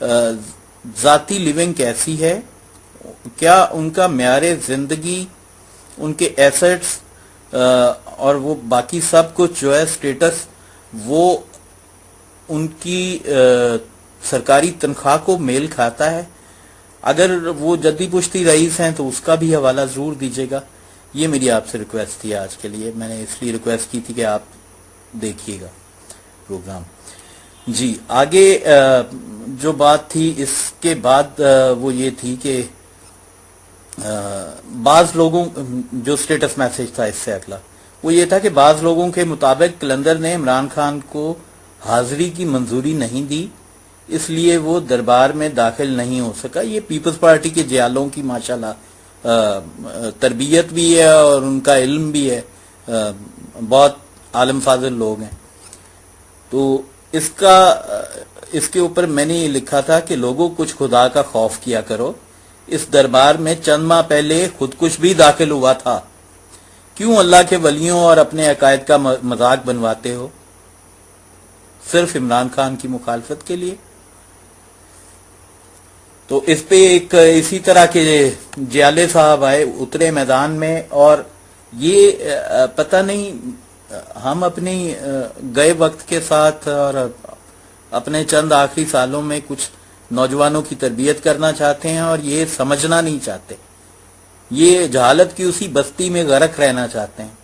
ذاتی لیونگ کیسی ہے، کیا ان کا معیار زندگی، ان کے ایسٹس اور وہ باقی سب کچھ جو ہے اسٹیٹس، وہ ان کی سرکاری تنخواہ کو میل کھاتا ہے؟ اگر وہ جدی پشتی رئیس ہیں تو اس کا بھی حوالہ ضرور دیجیے گا. یہ میری آپ سے ریکویسٹ تھی آج کے لیے، میں نے اس لیے ریکویسٹ کی تھی کہ آپ دیکھیے گا پروگرام. جی آگے جو بات تھی اس کے بعد وہ یہ تھی کہ بعض لوگوں جو سٹیٹس میسج تھا اس سے اگلا وہ یہ تھا کہ بعض لوگوں کے مطابق قلندر نے عمران خان کو حاضری کی منظوری نہیں دی، اس لیے وہ دربار میں داخل نہیں ہو سکا. یہ پیپلز پارٹی کے جیالوں کی ماشاءاللہ تربیت بھی ہے اور ان کا علم بھی ہے، بہت عالم فاضل لوگ ہیں. تو اس کے اوپر میں نے یہ لکھا تھا کہ لوگوں کچھ خدا کا خوف کیا کرو، اس دربار میں چند ماہ پہلے خودکش بھی داخل ہوا تھا، کیوں اللہ کے ولیوں اور اپنے عقائد کا مذاق بنواتے ہو صرف عمران خان کی مخالفت کے لیے؟ تو اس پہ ایک اسی طرح کے جیالے صاحب آئے، اترے میدان میں، اور یہ پتہ نہیں ہم اپنی گئے وقت کے ساتھ اور اپنے چند آخری سالوں میں کچھ نوجوانوں کی تربیت کرنا چاہتے ہیں اور یہ سمجھنا نہیں چاہتے، یہ جہالت کی اسی بستی میں غرق رہنا چاہتے ہیں.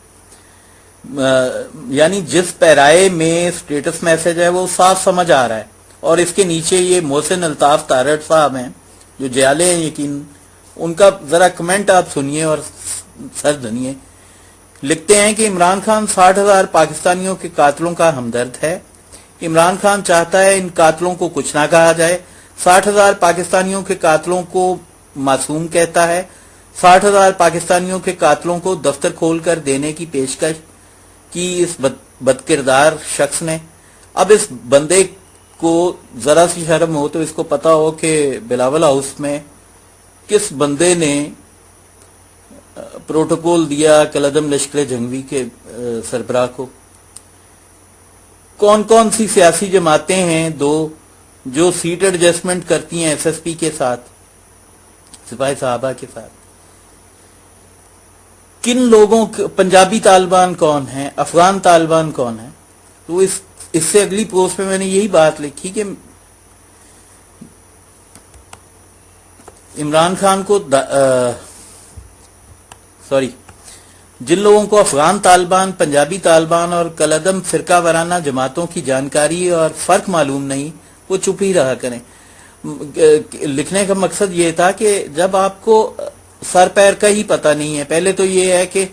یعنی جس پیرائے میں سٹیٹس میسج ہے وہ صاف سمجھ آ رہا ہے، اور اس کے نیچے یہ محسن الطاف تارڑ صاحب ہیں جو جیالے ہیں، یقین ان کا ذرا کمنٹ آپ سنیے اور سر دھنیے. لکھتے ہیں کہ عمران خان 60,000 پاکستانیوں کے قاتلوں کا ہمدرد ہے. عمران خان چاہتا ہے ان قاتلوں کو کچھ نہ کہا جائے. 60,000 پاکستانیوں کے قاتلوں کو معصوم کہتا ہے. 60,000 پاکستانیوں کے قاتلوں کو دفتر کھول کر دینے کی پیشکش کی اس بدکردار شخص نے. اب اس بندے کو ذرا سی شرم ہو تو اس کو پتا ہو کہ بلاول ہاؤس میں کس بندے نے پروٹوکول دیا کلعدم لشکر جنگوی کے سربراہ کو. کون کون سی سیاسی جماعتیں ہیں دو جو سیٹ ایڈجسٹمنٹ کرتی ہیں ایس ایس پی کے ساتھ، سپاہی صحابہ کے ساتھ؟ کن لوگوں، پنجابی طالبان کون ہیں، افغان طالبان کون ہیں؟ تو اس سے اگلی پوسٹ میں نے یہی بات لکھی کہ عمران خان کو جن لوگوں کو افغان طالبان، پنجابی طالبان اور کلعدم فرقہ وارانہ جماعتوں کی جانکاری اور فرق معلوم نہیں، وہ چپ ہی رہا کریں. لکھنے کا مقصد یہ تھا کہ جب آپ کو سر پیر کا ہی پتہ نہیں ہے، پہلے تو یہ ہے کہ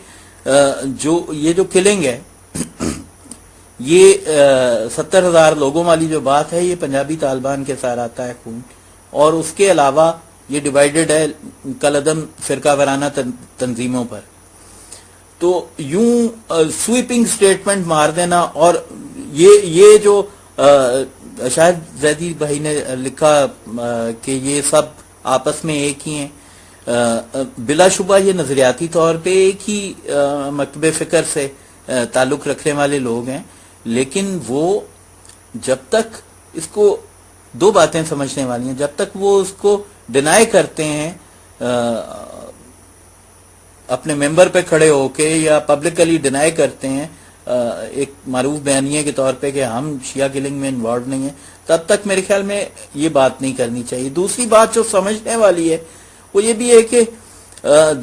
جو کلنگ ہے، یہ 70,000 لوگوں والی جو بات ہے، یہ پنجابی طالبان کے ساتھ آتا ہے خون، اور اس کے علاوہ یہ ڈیوائیڈڈ ہے کلعدم فرقہ وارانہ تنظیموں پر. تو یوں سویپنگ سٹیٹمنٹ مار دینا، اور یہ جو شاید زیدی بھائی نے لکھا کہ یہ سب آپس میں ایک ہی ہیں، بلا شبہ یہ نظریاتی طور پہ ایک ہی مکتب فکر سے تعلق رکھنے والے لوگ ہیں، لیکن وہ جب تک اس کو دو باتیں سمجھنے والی ہیں، جب تک وہ اس کو ڈینائی کرتے ہیں اپنے ممبر پہ کھڑے ہو کے یا پبلکلی ڈینائی کرتے ہیں ایک معروف بیانیے کے طور پہ کہ ہم شیعہ کلنگ میں انوالوڈ نہیں ہیں، تب تک میرے خیال میں یہ بات نہیں کرنی چاہیے. دوسری بات جو سمجھنے والی ہے وہ یہ بھی ہے کہ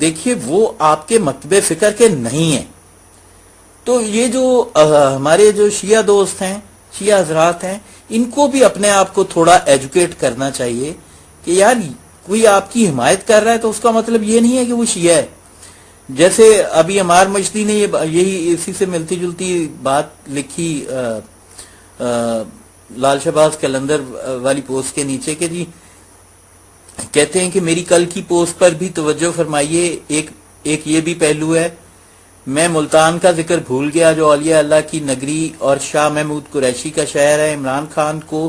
دیکھیے وہ آپ کے مکتب فکر کے نہیں ہیں. تو یہ جو ہمارے جو شیعہ دوست ہیں، شیعہ حضرات ہیں، ان کو بھی اپنے آپ کو تھوڑا ایجوکیٹ کرنا چاہیے کہ یار کوئی آپ کی حمایت کر رہا ہے تو اس کا مطلب یہ نہیں ہے کہ وہ شیعہ ہے. جیسے ابھی عمار مجدی نے یہی اسی سے ملتی جلتی بات لکھی لال شہباز قلندر والی پوسٹ کے نیچے کہ جی کہتے ہیں کہ میری کل کی پوسٹ پر بھی توجہ فرمائیے، ایک یہ بھی پہلو ہے، میں ملتان کا ذکر بھول گیا جو اولیاء اللہ کی نگری اور شاہ محمود قریشی کا شہر ہے. عمران خان کو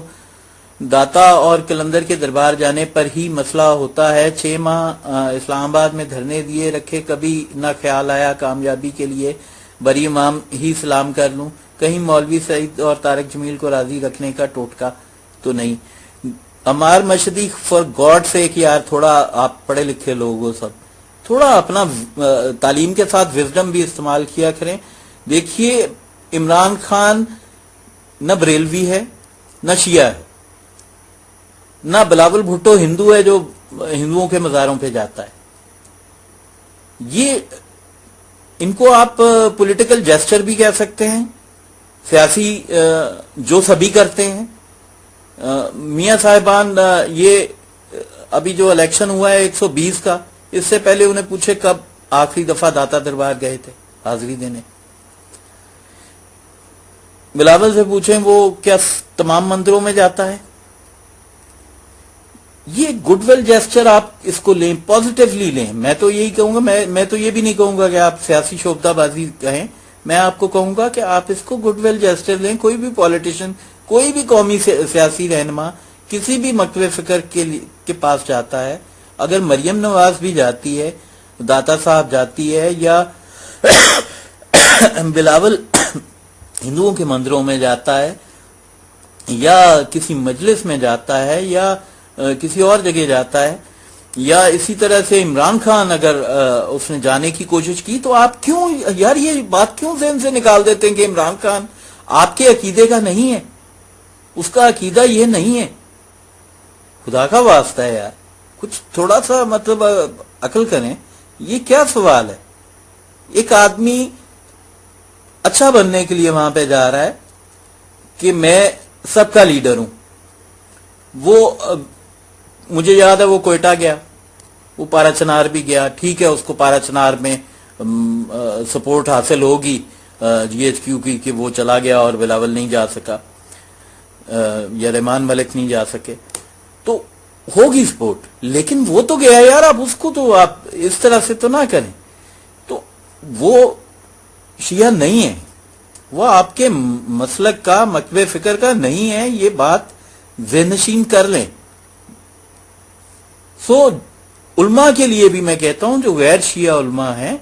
داتا اور قلندر کے دربار جانے پر ہی مسئلہ ہوتا ہے. 6 ماہ اسلام آباد میں دھرنے دیے رکھے، کبھی نہ خیال آیا کامیابی کے لیے بری امام ہی سلام کر لوں، کہیں مولوی سعید اور طارق جمیل کو راضی رکھنے کا ٹوٹکا تو نہیں. عمار مشہدی فار گاڈ سیک یار تھوڑا آپ پڑھے لکھے لوگ ہو سب, تھوڑا اپنا تعلیم کے ساتھ وزڈم بھی استعمال کیا کریں. دیکھیے عمران خان نہ بریلوی ہے نہ شیعہ ہے, نہ بلاول بھٹو ہندو ہے جو ہندوؤں کے مزاروں پہ جاتا ہے. یہ ان کو آپ پولیٹیکل جیسچر بھی کہہ سکتے ہیں, سیاسی جو سبھی کرتے ہیں. میاں صاحبان یہ ابھی جو الیکشن ہوا ہے 120 کا, اس سے پہلے انہیں پوچھے کب آخری دفعہ داتا دربار گئے تھے حاضری دینے. بلاول سے پوچھیں وہ کیا تمام مندروں میں جاتا ہے. یہ گڈ ول جیسچر آپ اس کو لیں, پازیٹیولی لیں. میں تو یہی کہوں گا, میں تو یہ بھی نہیں کہوں گا کہ آپ سیاسی شعبدہ بازی کہیں, میں آپ کو کہوں گا کہ آپ اس کو گڈ ول جیسچر لیں. کوئی بھی پولیٹیشین, کوئی بھی قومی سیاسی رہنما کسی بھی مکتب فکر کے پاس جاتا ہے, اگر مریم نواز بھی جاتی ہے, داتا صاحب جاتی ہے, یا بلاول ہندوؤں کے مندروں میں جاتا ہے, یا کسی مجلس میں جاتا ہے, یا کسی اور جگہ جاتا ہے, یا اسی طرح سے عمران خان اگر اس نے جانے کی کوشش کی, تو آپ کیوں یار یہ بات کیوں ذہن سے نکال دیتے ہیں کہ عمران خان آپ کے عقیدے کا نہیں ہے, اس کا عقیدہ یہ نہیں ہے. خدا کا واسطہ ہے یار, کچھ تھوڑا سا مطلب عقل کریں. یہ کیا سوال ہے؟ ایک آدمی اچھا بننے کے لیے وہاں پہ جا رہا ہے کہ میں سب کا لیڈر ہوں. وہ مجھے یاد ہے وہ کوئٹہ گیا, وہ پارا چنار بھی گیا, ٹھیک ہے اس کو پارا چنار میں سپورٹ حاصل ہوگی جی ایچ کیو کی کہ وہ چلا گیا اور بلاول نہیں جا سکا, یا رحمان ملک نہیں جا سکے, تو ہوگی سپورٹ. لیکن وہ تو گیا یار, اب اس کو تو آپ اس طرح سے تو نہ کریں. تو وہ شیعہ نہیں ہے, وہ آپ کے مسلک کا مکتب فکر کا نہیں ہے, یہ بات ذہن نشین کر لیں. علماء کے لیے بھی میں کہتا ہوں جو غیر شیعہ علماء ہیں,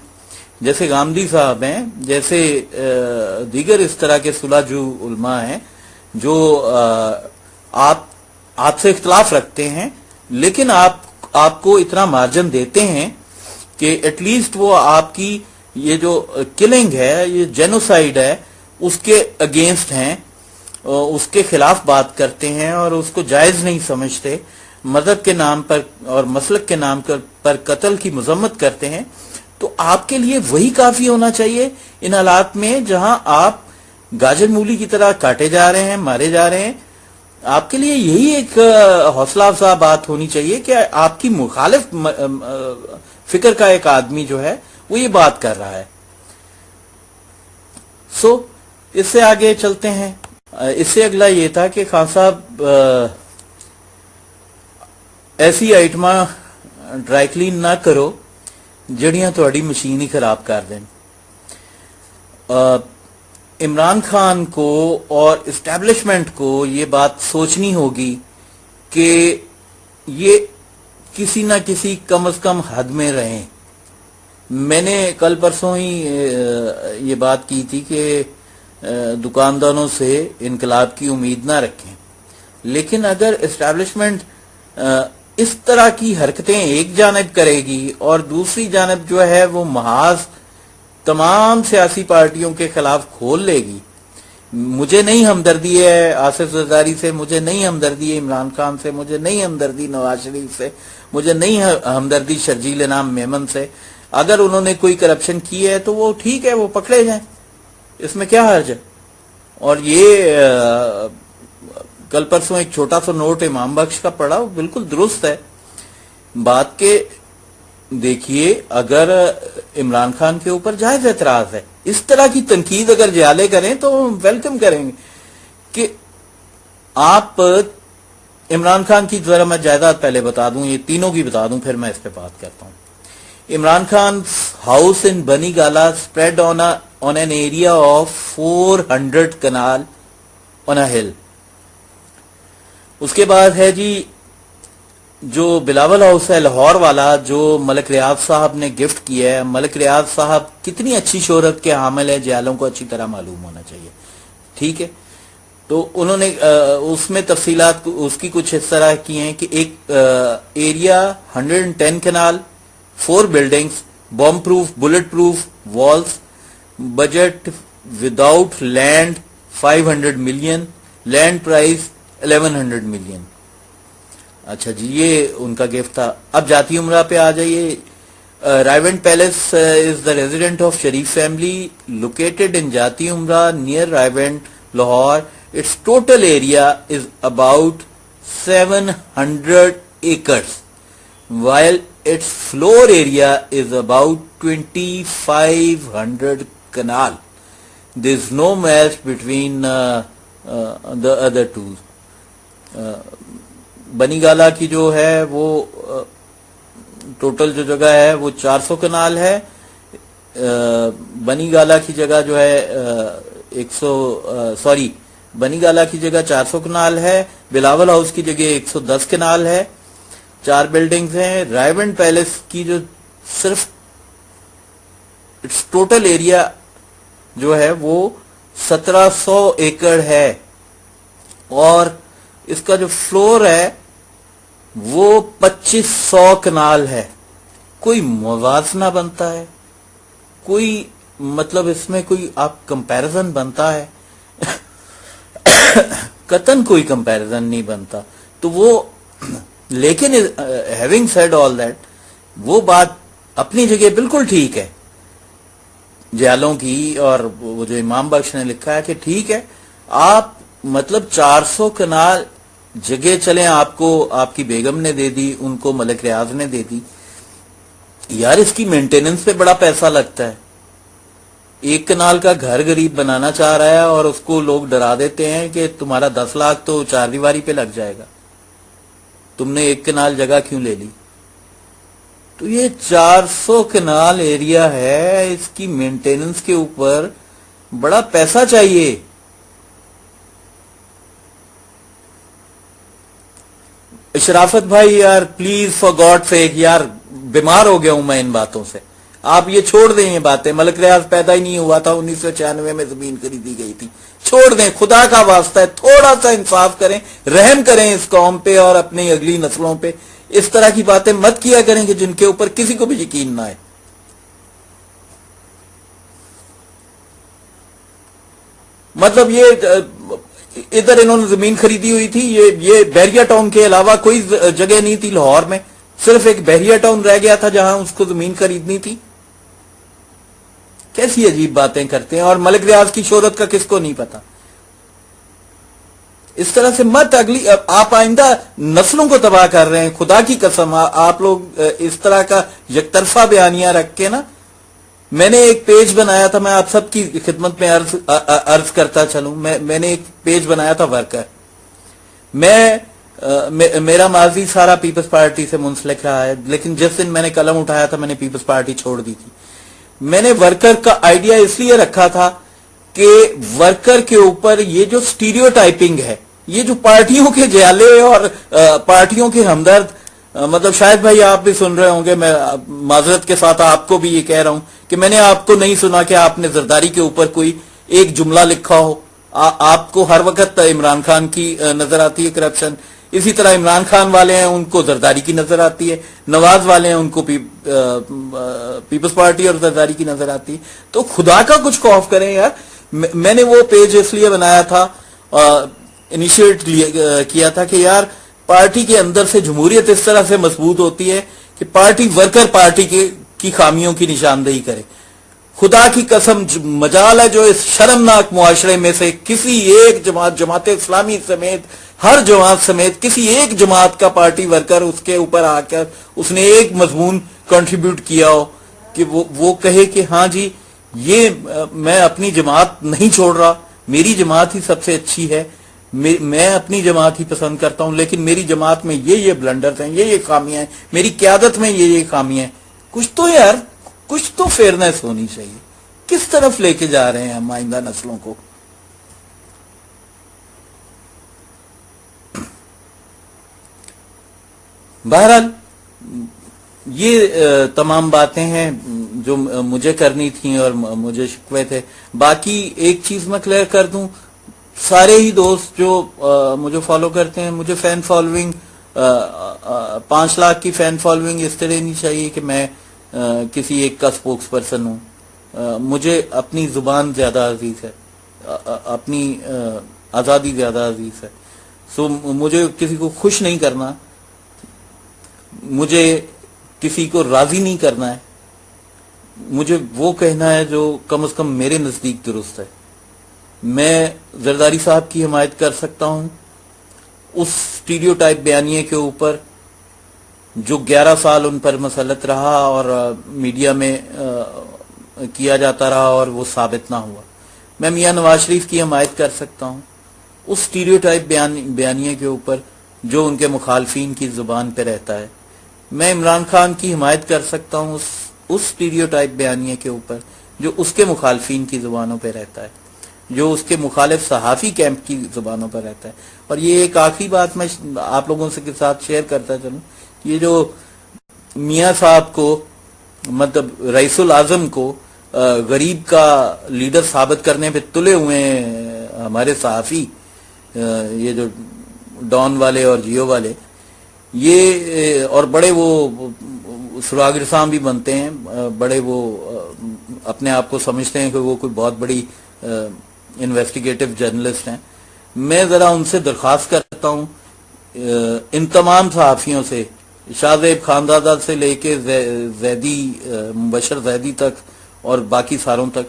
جیسے گامدی صاحب ہیں, جیسے دیگر اس طرح کے سلاجو علماء ہیں جو آپ سے اختلاف رکھتے ہیں, لیکن آپ کو اتنا مارجن دیتے ہیں کہ ایٹ لیسٹ وہ آپ کی یہ جو کلنگ ہے, یہ جینوسائیڈ ہے, اس کے اگینسٹ ہیں, اس کے خلاف بات کرتے ہیں اور اس کو جائز نہیں سمجھتے. مذہب کے نام پر اور مسلک کے نام پر قتل کی مذمت کرتے ہیں. تو آپ کے لیے وہی کافی ہونا چاہیے ان حالات میں جہاں آپ گاجر مولی کی طرح کاٹے جا رہے ہیں, مارے جا رہے ہیں. آپ کے لیے یہی ایک حوصلہ افزا بات ہونی چاہیے کہ آپ کی مخالف فکر کا ایک آدمی جو ہے وہ یہ بات کر رہا ہے. اس سے آگے چلتے ہیں. اس سے اگلا یہ تھا کہ خان صاحب ایسی آئٹما ڈرائی کلین نہ کرو جڑیاں تھوڑی مشین ہی خراب کر دیں. عمران خان کو اور اسٹیبلشمنٹ کو یہ بات سوچنی ہوگی کہ یہ کسی نہ کسی کم از کم حد میں رہیں. میں نے کل پرسوں ہی یہ بات کی تھی کہ دکانداروں سے انقلاب کی امید نہ رکھیں, لیکن اگر اسٹیبلشمنٹ اس طرح کی حرکتیں ایک جانب کرے گی اور دوسری جانب جو ہے وہ محاذ تمام سیاسی پارٹیوں کے خلاف کھول لے گی. مجھے نہیں ہمدردی ہے آصف زرداری سے, مجھے نہیں ہمدردی ہے عمران خان سے, مجھے نہیں ہمدردی نواز شریف سے, مجھے نہیں ہمدردی شرجیل انعام میمن سے. اگر انہوں نے کوئی کرپشن کی ہے تو وہ ٹھیک ہے, وہ پکڑے جائیں, اس میں کیا حرج ہے. اور یہ کل پرسوں ایک چھوٹا سا نوٹ امام بخش کا پڑھا, وہ بالکل درست ہے بات کے. دیکھیے اگر عمران خان کے اوپر جائز اعتراض ہے, اس طرح کی تنقید اگر جیالے کریں تو ویلکم کریں گے کہ آپ عمران خان کی. ذرا میں جائیداد پہلے بتا دوں, یہ تینوں کی بتا دوں, پھر میں اس پہ بات کرتا ہوں. عمران خان ہاؤس ان بنی گالا spread on an area of 400 canal on a hill. اس کے بعد ہے جی جو بلاول ہاؤس ہے لاہور والا, جو ملک ریاض صاحب نے گفٹ کیا ہے. ملک ریاض صاحب کتنی اچھی شہرت کے حامل ہے, جیالوں کو اچھی طرح معلوم ہونا چاہیے, ٹھیک ہے. تو انہوں نے اس میں تفصیلات اس کی کچھ اس طرح کی ہیں کہ ایک ایریا 110 کنال، 4 buildings, bomb proof, bullet proof walls, budget without land 500 million, land price 1100 million. اچھا جی، یہ ان کا گفٹ تھا. اب جاتی عمرہ پہ آ جائیے. Raiwind palace is the resident of Sharif family located in Jati Umra near Raiwind Lahore. It's total area is about 700 acres while its floor area is about 2500 canal. There is no match between the other two. بنی گالا کی جو ہے وہ ٹوٹل جو جگہ ہے وہ 400 کنال ہے. بنی گالا کی جگہ جو ہے بنی گالا کی جگہ 400 کنال ہے. بلاول ہاؤس کی جگہ 110 کنال ہے. 4 بلڈنگز ہیں. رائیونٹ پیلس کی جو صرف ٹوٹل ایریا جو ہے وہ 1700 ایکڑ ہے اور اس کا جو فلور ہے وہ 2500 کنال ہے. کوئی موازنہ بنتا ہے؟ کوئی مطلب اس میں کوئی آپ کمپیرزن بنتا ہے؟ قطن کوئی کمپیرزن نہیں بنتا. تو وہ لیکن ہیونگ سیڈ آل دیٹ، وہ بات اپنی جگہ بالکل ٹھیک ہے جیالوں کی. اور وہ جو امام بخش نے لکھا ہے کہ ٹھیک ہے آپ مطلب 400 کنال جگہ چلیں، آپ کو آپ کی بیگم نے دے دی، ان کو ملک ریاض نے دے دی. یار اس کی مینٹیننس پہ بڑا پیسہ لگتا ہے. 1 کنال کا گھر غریب بنانا چاہ رہا ہے اور اس کو لوگ ڈرا دیتے ہیں کہ تمہارا 10 لاکھ تو 4 دیواری پہ لگ جائے گا، تم نے 1 کنال جگہ کیوں لے لی؟ تو یہ 400 کنال ایریا ہے، اس کی مینٹیننس کے اوپر بڑا پیسہ چاہیے. اشرافت بھائی یار پلیز فار گاڈ سیک، یار بیمار ہو گیا ہوں میں ان باتوں سے. آپ یہ چھوڑ دیں یہ باتیں. ملک ریاض پیدا ہی نہیں ہوا تھا، 1996 میں زمین خریدی گئی تھی. چھوڑ دیں، خدا کا واسطہ ہے تھوڑا سا انصاف کریں، رحم کریں اس قوم پہ اور اپنی اگلی نسلوں پہ. اس طرح کی باتیں مت کیا کریں کہ جن کے اوپر کسی کو بھی یقین نہ آئے. مطلب یہ ادھر انہوں نے زمین خریدی ہوئی تھی، یہ بحریہ ٹاؤن کے علاوہ کوئی جگہ نہیں تھی لاہور میں، صرف ایک بحریہ ٹاؤن رہ گیا تھا جہاں اس کو زمین خریدنی تھی. کیسی عجیب باتیں کرتے ہیں. اور ملک ریاض کی شہرت کا کس کو نہیں پتا. اس طرح سے مت، اگلی آپ آئندہ نسلوں کو تباہ کر رہے ہیں. خدا کی قسم آپ لوگ اس طرح کا یک طرفہ بیانیہ رکھ کے نا. میں نے ایک پیج بنایا تھا، میں آپ سب کی خدمت میں عرض کرتا چلوں. میں نے ایک پیج بنایا تھا ورکر. میرا ماضی سارا پیپلز پارٹی سے منسلک رہا ہے، لیکن جس دن میں نے قلم اٹھایا تھا میں نے پیپلز پارٹی چھوڑ دی تھی. میں نے ورکر کا آئیڈیا اس لیے رکھا تھا کہ ورکر کے اوپر یہ جو سٹیریو ٹائپنگ ہے، یہ جو پارٹیوں کے جیالے اور پارٹیوں کے ہمدرد، مطلب شاید بھائی آپ بھی سن رہے ہوں گے، میں معذرت کے ساتھ آپ کو بھی یہ کہہ رہا ہوں کہ میں نے آپ کو نہیں سنا کہ آپ نے زرداری کے اوپر کوئی ایک جملہ لکھا ہو. آپ کو ہر وقت عمران خان کی نظر آتی ہے کرپشن، اسی طرح عمران خان والے ہیں ان کو زرداری کی نظر آتی ہے، نواز والے ہیں ان کو پیپلز پارٹی اور زرداری کی نظر آتی ہے. تو خدا کا کچھ خوف کریں یار. میں نے وہ پیج اس لیے بنایا تھا، انیشیٹ کیا تھا کہ یار پارٹی کے اندر سے جمہوریت اس طرح سے مضبوط ہوتی ہے کہ پارٹی ورکر پارٹی کی خامیوں کی نشاندہی کرے. خدا کی قسم مجال ہے جو اس شرمناک معاشرے میں سے کسی ایک جماعت اسلامی سمیت، ہر جماعت سمیت کسی ایک جماعت کا پارٹی ورکر اس کے اوپر آ کر اس نے ایک مضمون کنٹریبیوٹ کیا ہو کہ وہ کہے کہ ہاں جی یہ میں اپنی جماعت نہیں چھوڑ رہا، میری جماعت ہی سب سے اچھی ہے، میں اپنی جماعت ہی پسند کرتا ہوں، لیکن میری جماعت میں یہ بلنڈرز ہیں، یہ خامیاں ہیں، میری قیادت میں یہ خامیاں ہیں. کچھ تو یار، کچھ تو فیئرنیس ہونی چاہیے. کس طرف لے کے جا رہے ہیں ہم آئندہ نسلوں کو؟ بہرحال یہ تمام باتیں ہیں جو مجھے کرنی تھیں اور مجھے شکوے تھے. باقی ایک چیز میں کلیئر کر دوں سارے ہی دوست جو مجھے فالو کرتے ہیں، مجھے فین فالوئنگ 5 لاکھ کی فین فالوئنگ اس طرح نہیں چاہیے کہ میں کسی ایک کا سپوکس پرسن ہوں. مجھے اپنی زبان زیادہ عزیز ہے، اپنی آزادی زیادہ عزیز ہے. سو مجھے کسی کو خوش نہیں کرنا، مجھے کسی کو راضی نہیں کرنا ہے، مجھے وہ کہنا ہے جو کم از کم میرے نزدیک درست ہے. میں زرداری صاحب کی حمایت کر سکتا ہوں اس اسٹیریوٹائپ بیانیے کے اوپر جو 11 سال ان پر مسلط رہا اور میڈیا میں کیا جاتا رہا اور وہ ثابت نہ ہوا. میں میاں نواز شریف کی حمایت کر سکتا ہوں اس اسٹیریوٹائپ بیانیے کے اوپر جو ان کے مخالفین کی زبان پہ رہتا ہے. میں عمران خان کی حمایت کر سکتا ہوں اس اسٹیریوٹائپ بیانیے کے اوپر جو اس کے مخالفین کی زبانوں پہ رہتا ہے، جو اس کے مخالف صحافی کیمپ کی زبانوں پر رہتا ہے. اور یہ ایک آخری بات میں آپ لوگوں کے ساتھ شیئر کرتا چلوں، یہ جو میاں صاحب کو مطلب رئیس العظم کو غریب کا لیڈر ثابت کرنے پہ تلے ہوئے ہیں ہمارے صحافی، یہ جو ڈان والے اور جیو والے، یہ اور بڑے وہ سراغ رسام بھی بنتے ہیں، بڑے وہ اپنے آپ کو سمجھتے ہیں کہ وہ کوئی بہت بڑی انویسٹیگیٹو جرنلسٹ ہیں. میں ذرا ان سے درخواست کرتا ہوں، ان تمام صحافیوں سے، شاہ زیب خاندادہ سے لے کے زیدی مبشر زیدی تک اور باقی ساروں تک،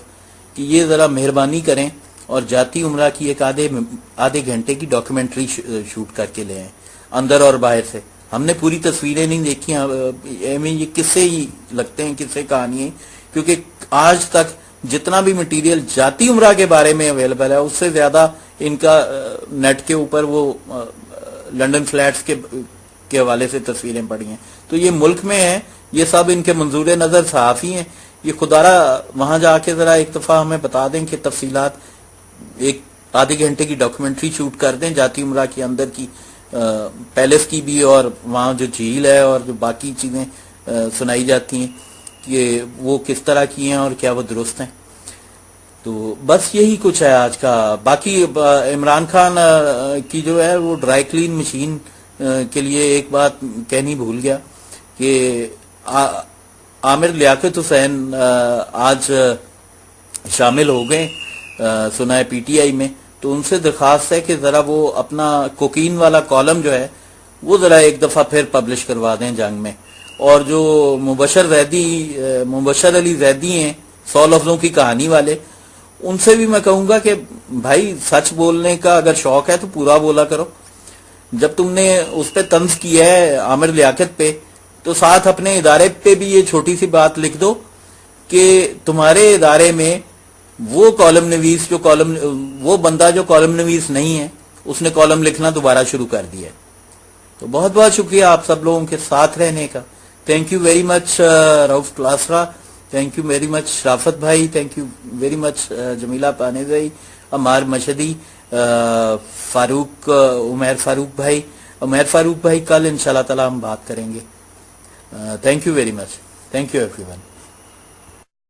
کہ یہ ذرا مہربانی کریں اور جاتی عمرہ کی ایک آدھے گھنٹے کی ڈاکیومنٹری شوٹ کر کے لے آئیں اندر اور باہر سے. ہم نے پوری تصویریں نہیں دیکھی، ہمیں یہ قصے ہی لگتے ہیں، قصے کہانیاں، کیونکہ آج تک جتنا بھی مٹیریل جاتی عمرہ کے بارے میں اویلیبل ہے اس سے زیادہ ان کا نیٹ کے اوپر وہ لنڈن فلیٹس کے حوالے سے تصویریں پڑی ہیں. تو یہ ملک میں ہیں، یہ سب ان کے منظور نظر صحافی ہیں. یہ خدارہ وہاں جا کے ذرا ایک دفعہ ہمیں بتا دیں کہ تفصیلات، ایک آدھے گھنٹے کی ڈاکیومنٹری شوٹ کر دیں جاتی عمرہ کے اندر کی، پیلس کی بھی، اور وہاں جو جھیل ہے اور جو باقی چیزیں سنائی جاتی ہیں کہ وہ کس طرح کی ہیں اور کیا وہ درست ہیں. تو بس یہی کچھ ہے آج کا. باقی عمران خان کی جو ہے وہ ڈرائی کلین مشین کے لیے ایک بات کہنی بھول گیا کہ عامر لیاقت حسین آج شامل ہو گئے سنا ہے پی ٹی آئی میں. تو ان سے درخواست ہے کہ ذرا وہ اپنا کوکین والا کالم جو ہے وہ ذرا ایک دفعہ پھر پبلش کروا دیں جنگ میں. اور جو مبشر علی زیدی ہیں 100 لفظوں کی کہانی والے، ان سے بھی میں کہوں گا کہ بھائی سچ بولنے کا اگر شوق ہے تو پورا بولا کرو. جب تم نے اس پہ طنز کیا ہے عامر لیاقت پہ، تو ساتھ اپنے ادارے پہ بھی یہ چھوٹی سی بات لکھ دو کہ تمہارے ادارے میں وہ کالم نویس وہ بندہ جو کالم نویس نہیں ہے، اس نے کالم لکھنا دوبارہ شروع کر دیا ہے. تو بہت بہت شکریہ آپ سب لوگوں کے ساتھ رہنے کا. Thank you very much Rauf Klasra, thank you very much Sharafat بھائی، thank you very much Jamila Panezai, Ammar Mashhadi, Umair Farooq بھائی کل انشاءاللہ تعالی ہم بات کریں گے. Thank you very much, thank you every one.